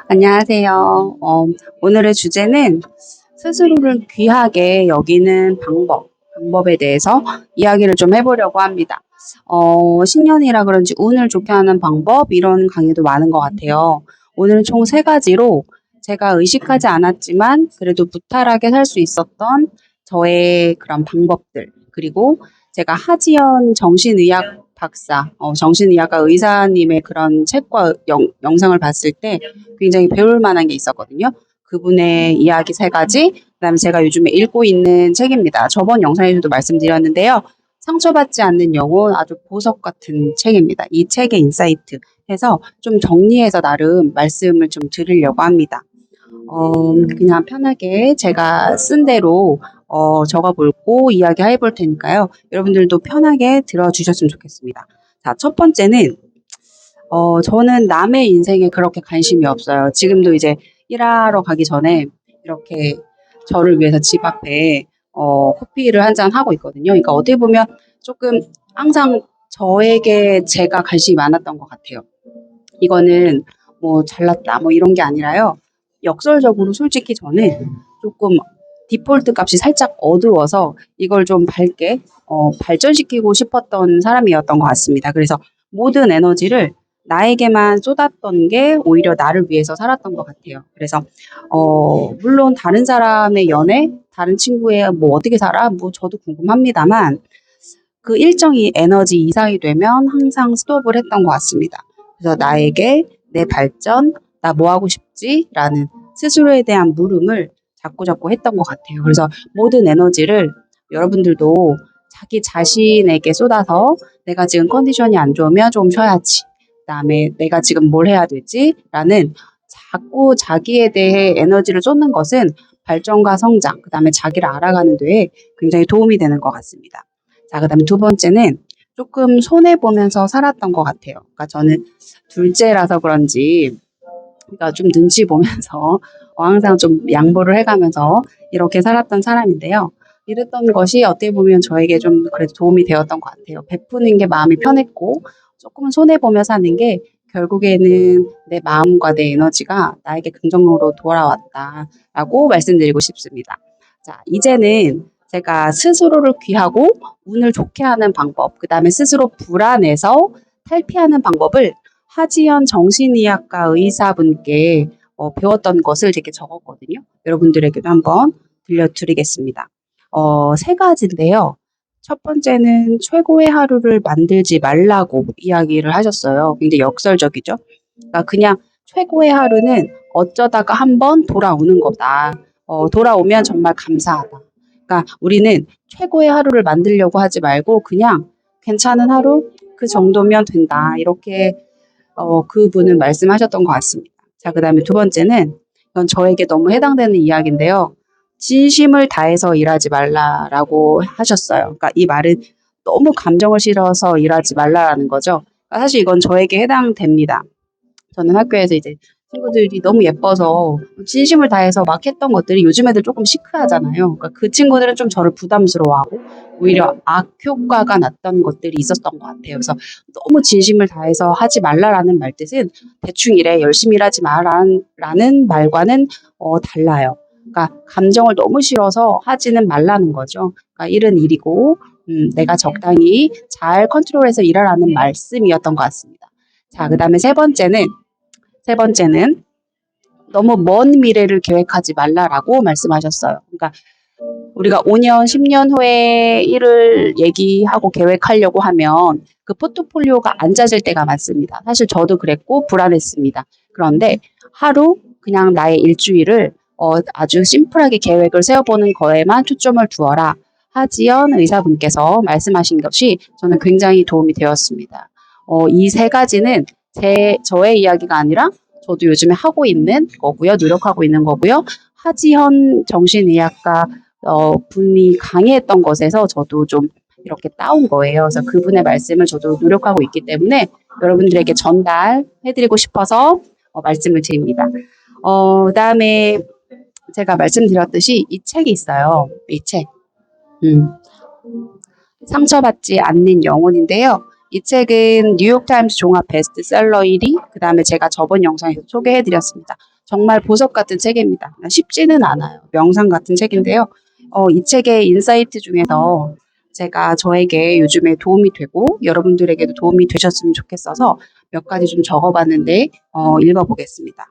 안녕하세요. 오늘의 주제는 스스로를 귀하게 여기는 방법에 대해서 이야기를 좀 해보려고 합니다. 신년이라 그런지 운을 좋게 하는 방법, 이런 강의도 많은 것 같아요. 오늘은 총 세 가지로 제가 의식하지 않았지만 그래도 무탈하게 살 수 있었던 저의 그런 방법들, 그리고 제가 하지연 정신의학 박사, 정신의학과 의사님의 그런 책과 영상을 봤을 때 굉장히 배울 만한 게 있었거든요. 그분의 이야기 세 가지, 그다음에 제가 요즘에 읽고 있는 책입니다. 저번 영상에서도 말씀드렸는데요. 상처받지 않는 영혼, 아주 보석 같은 책입니다. 이 책의 인사이트 해서 좀 정리해서 나름 말씀을 좀 드리려고 합니다. 그냥 편하게 제가 쓴 대로 적어볼고 이야기 해볼 테니까요. 여러분들도 편하게 들어주셨으면 좋겠습니다. 자, 첫 번째는 저는 남의 인생에 그렇게 관심이 없어요. 지금도 이제 일하러 가기 전에 이렇게 저를 위해서 집 앞에 커피를 한 잔 하고 있거든요. 그러니까 어떻게 보면 조금 항상 저에게 제가 관심이 많았던 것 같아요. 이거는 뭐 잘났다 뭐 이런 게 아니라요. 역설적으로 솔직히 저는 조금 디폴트 값이 살짝 어두워서 이걸 좀 밝게 발전시키고 싶었던 사람이었던 것 같습니다. 그래서 모든 에너지를 나에게만 쏟았던 게 오히려 나를 위해서 살았던 것 같아요. 그래서 물론 다른 사람의 연애, 다른 친구의 뭐 어떻게 살아? 뭐 저도 궁금합니다만 그 일정이 에너지 이상이 되면 항상 스톱을 했던 것 같습니다. 그래서 나에게 내 발전, 나 뭐 하고 싶지? 라는 스스로에 대한 물음을 자꾸자꾸 했던 것 같아요. 그래서 모든 에너지를 여러분들도 자기 자신에게 쏟아서 내가 지금 컨디션이 안 좋으면 좀 쉬어야지. 그다음에 내가 지금 뭘 해야 되지? 라는 자꾸 자기에 대해 에너지를 쏟는 것은 발전과 성장, 그다음에 자기를 알아가는 데에 굉장히 도움이 되는 것 같습니다. 자, 그다음에 두 번째는 조금 손해 보면서 살았던 것 같아요. 그러니까 저는 둘째라서 그런지, 그러니까 좀 눈치 보면서 항상 좀 양보를 해가면서 이렇게 살았던 사람인데요. 이랬던 것이 어떻게 보면 저에게 좀 그래도 도움이 되었던 것 같아요. 베푸는 게 마음이 편했고 조금은 손해 보며 사는 게 결국에는 내 마음과 내 에너지가 나에게 긍정적으로 돌아왔다라고 말씀드리고 싶습니다. 자, 이제는 제가 스스로를 귀하고 운을 좋게 하는 방법, 그 다음에 스스로 불안해서 탈피하는 방법을 하지연 정신의학과 의사분께 배웠던 것을 이렇게 적었거든요. 여러분들에게도 한번 들려드리겠습니다. 세 가지인데요. 첫 번째는 최고의 하루를 만들지 말라고 이야기를 하셨어요. 굉장히 역설적이죠. 그러니까 그냥 최고의 하루는 어쩌다가 한번 돌아오는 거다. 돌아오면 정말 감사하다. 그러니까 우리는 최고의 하루를 만들려고 하지 말고 그냥 괜찮은 하루 그 정도면 된다. 이렇게 그분은 말씀하셨던 것 같습니다. 자, 그다음에 두 번째는 이건 저에게 너무 해당되는 이야기인데요. 진심을 다해서 일하지 말라라고 하셨어요. 그러니까 이 말은 너무 감정을 실어서 일하지 말라라는 거죠. 그러니까 사실 이건 저에게 해당됩니다. 저는 학교에서 이제 친구들이 너무 예뻐서 진심을 다해서 막 했던 것들이 요즘 애들 조금 시크하잖아요. 그러니까 그 친구들은 좀 저를 부담스러워하고 오히려 악효과가 났던 것들이 있었던 것 같아요. 그래서 너무 진심을 다해서 하지 말라라는 말 뜻은 대충 일해 열심히 일하지 마라는 말과는 달라요. 그러니까 감정을 너무 실어서 하지는 말라는 거죠. 그러니까 일은 일이고 내가 적당히 잘 컨트롤해서 일하라는 말씀이었던 것 같습니다. 자, 그다음에 세 번째는 너무 먼 미래를 계획하지 말라라고 말씀하셨어요. 그러니까 우리가 5년, 10년 후에 일을 얘기하고 계획하려고 하면 그 포트폴리오가 안 짜질 때가 많습니다. 사실 저도 그랬고 불안했습니다. 그런데 하루 그냥 나의 일주일을 아주 심플하게 계획을 세워보는 거에만 초점을 두어라. 하지연 의사분께서 말씀하신 것이 저는 굉장히 도움이 되었습니다. 이 세 가지는 저의 이야기가 아니라 저도 요즘에 하고 있는 거고요. 노력하고 있는 거고요. 하지연 정신의학과 분이 강의했던 것에서 저도 좀 이렇게 따온 거예요. 그래서 그분의 말씀을 저도 노력하고 있기 때문에 여러분들에게 전달해드리고 싶어서 말씀을 드립니다. 그다음에 제가 말씀드렸듯이 이 책이 있어요. 이 책. 상처받지 않는 영혼인데요. 이 책은 뉴욕타임스 종합 베스트셀러 1위, 그 다음에 제가 저번 영상에서 소개해드렸습니다. 정말 보석 같은 책입니다. 쉽지는 않아요. 명상 같은 책인데요. 이 책의 인사이트 중에서 제가 저에게 요즘에 도움이 되고 여러분들에게도 도움이 되셨으면 좋겠어서 몇 가지 좀 적어봤는데 읽어보겠습니다.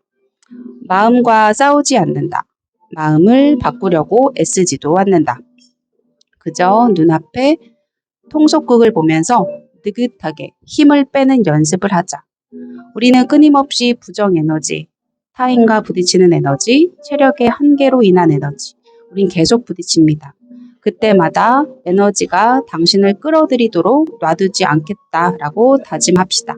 마음과 싸우지 않는다. 마음을 바꾸려고 애쓰지도 않는다. 그저 눈앞에 통속극을 보면서 느긋하게 힘을 빼는 연습을 하자. 우리는 끊임없이 부정 에너지, 타인과 부딪히는 에너지, 체력의 한계로 인한 에너지, 우린 계속 부딪힙니다. 그때마다 에너지가 당신을 끌어들이도록 놔두지 않겠다라고 다짐합시다.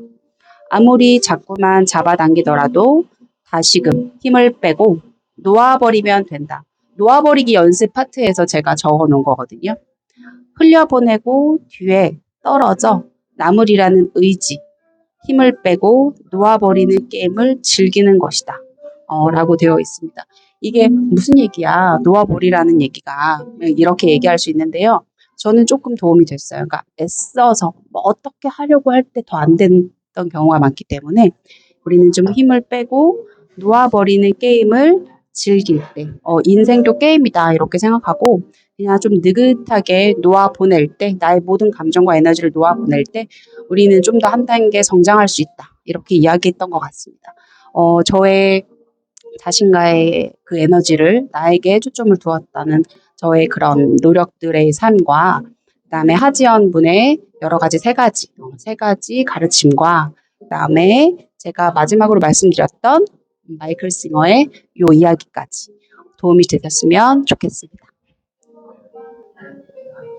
아무리 자꾸만 잡아당기더라도 다시금 힘을 빼고 놓아버리면 된다. 놓아버리기 연습 파트에서 제가 적어놓은 거거든요. 흘려보내고 뒤에 떨어져 남으리라는 의지, 힘을 빼고 놓아버리는 게임을 즐기는 것이다. 라고 되어 있습니다. 이게 무슨 얘기야? 놓아버리라는 얘기가 이렇게 얘기할 수 있는데요. 저는 조금 도움이 됐어요. 그러니까 애써서 뭐 어떻게 하려고 할 때 더 안 됐던 경우가 많기 때문에 우리는 좀 힘을 빼고 놓아버리는 게임을 즐길 때, 인생도 게임이다 이렇게 생각하고 그냥 좀 느긋하게 놓아보낼 때, 나의 모든 감정과 에너지를 놓아보낼 때 우리는 좀 더 한 단계 성장할 수 있다. 이렇게 이야기했던 것 같습니다. 저의 자신과의 그 에너지를 나에게 초점을 두었다는 저의 그런 노력들의 삶과 그다음에 하지연 분의 여러 가지 세 가지 가르침과 그다음에 제가 마지막으로 말씀드렸던 마이클 싱어의 요 이야기까지 도움이 되셨으면 좋겠습니다.